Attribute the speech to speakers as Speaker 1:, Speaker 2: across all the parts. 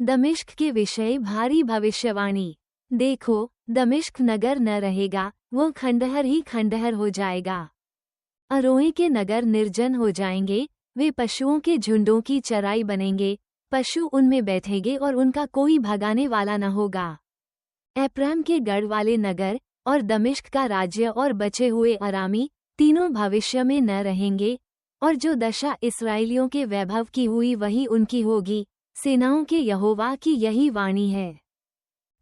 Speaker 1: दमिश्क के विषय भारी भविष्यवाणी। देखो, दमिश्क नगर न रहेगा, वो खंडहर ही खंडहर हो जाएगा। अरोए के नगर निर्जन हो जाएंगे, वे पशुओं के झुंडों की चराई बनेंगे, पशु उनमें बैठेंगे और उनका कोई भगाने वाला न होगा। एप्रैम के गढ़ वाले नगर और दमिश्क का राज्य और बचे हुए अरामी तीनों भविष्य में न रहेंगे, और जो दशा इस्राएलियों के वैभव की हुई वही उनकी होगी। सेनाओं के यहोवा की यही वाणी है।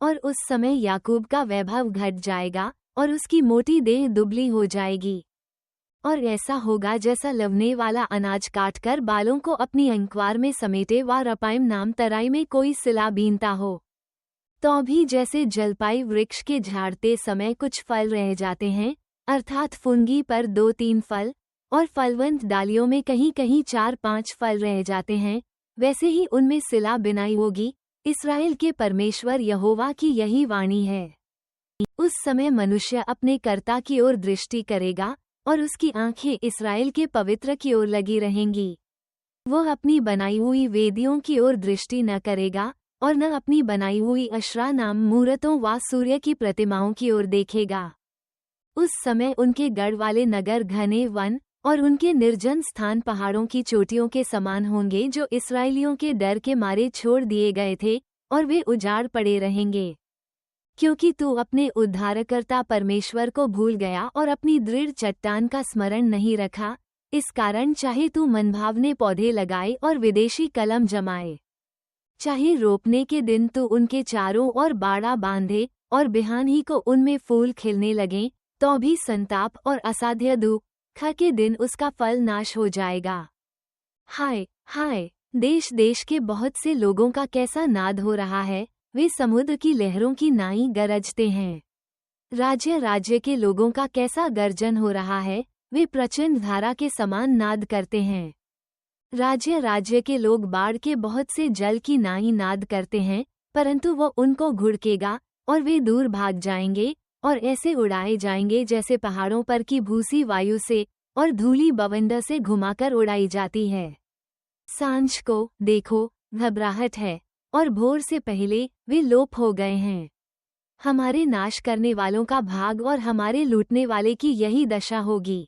Speaker 1: और उस समय याकूब का वैभव घट जाएगा और उसकी मोटी देह दुबली हो जाएगी। और ऐसा होगा जैसा लवने वाला अनाज काटकर बालों को अपनी अंकवार में समेटे व रपाइम नाम तराई में कोई सिला बीनता हो। तो भी जैसे जलपाई वृक्ष के झाड़ते समय कुछ फल रह जाते हैं, अर्थात फुनगी पर 2-3 फल और फलवंत डालियों में कहीं कहीं 4-5 फल रह जाते हैं, वैसे ही उनमें सिला बिनाई होगी। इस्राएल के परमेश्वर यहोवा की यही वाणी है। उस समय मनुष्य अपने कर्ता की ओर दृष्टि करेगा और उसकी आंखें इस्राएल के पवित्र की ओर लगी रहेंगी। वह अपनी बनाई हुई वेदियों की ओर दृष्टि न करेगा और न अपनी बनाई हुई अशरा नाम मूरतों व सूर्य की प्रतिमाओं की ओर देखेगा। उस समय उनके गढ़ वाले नगर घने वन और उनके निर्जन स्थान पहाड़ों की चोटियों के समान होंगे, जो इस्राएलियों के डर के मारे छोड़ दिए गए थे, और वे उजाड़ पड़े रहेंगे। क्योंकि तू अपने उद्धारकर्ता परमेश्वर को भूल गया और अपनी दृढ़ चट्टान का स्मरण नहीं रखा, इस कारण चाहे तू मनभावने पौधे लगाए और विदेशी कलम जमाए, चाहे रोपने के दिन तू उनके चारों ओर बाड़ा बांधे और बिहान ही को उनमें फूल खिलने लगें, तो भी संताप और असाध्य दुख के दिन उसका फल नाश हो जाएगा। हाय हाय, देश देश के बहुत से लोगों का कैसा नाद हो रहा है, वे समुद्र की लहरों की नाई गरजते हैं। राज्य राज्य के लोगों का कैसा गर्जन हो रहा है, वे प्रचंड धारा के समान नाद करते हैं। राज्य राज्य के लोग बाढ़ के बहुत से जल की नाई नाद करते हैं, परंतु वो उनको घुड़केगा और वे दूर भाग जाएंगे और ऐसे उड़ाए जाएंगे जैसे पहाड़ों पर की भूसी वायु से और धूली बवंडर से घुमाकर उड़ाई जाती है। सांझ को देखो, घबराहट है और भोर से पहले वे लोप हो गए हैं। हमारे नाश करने वालों का भाग और हमारे लूटने वाले की यही दशा होगी।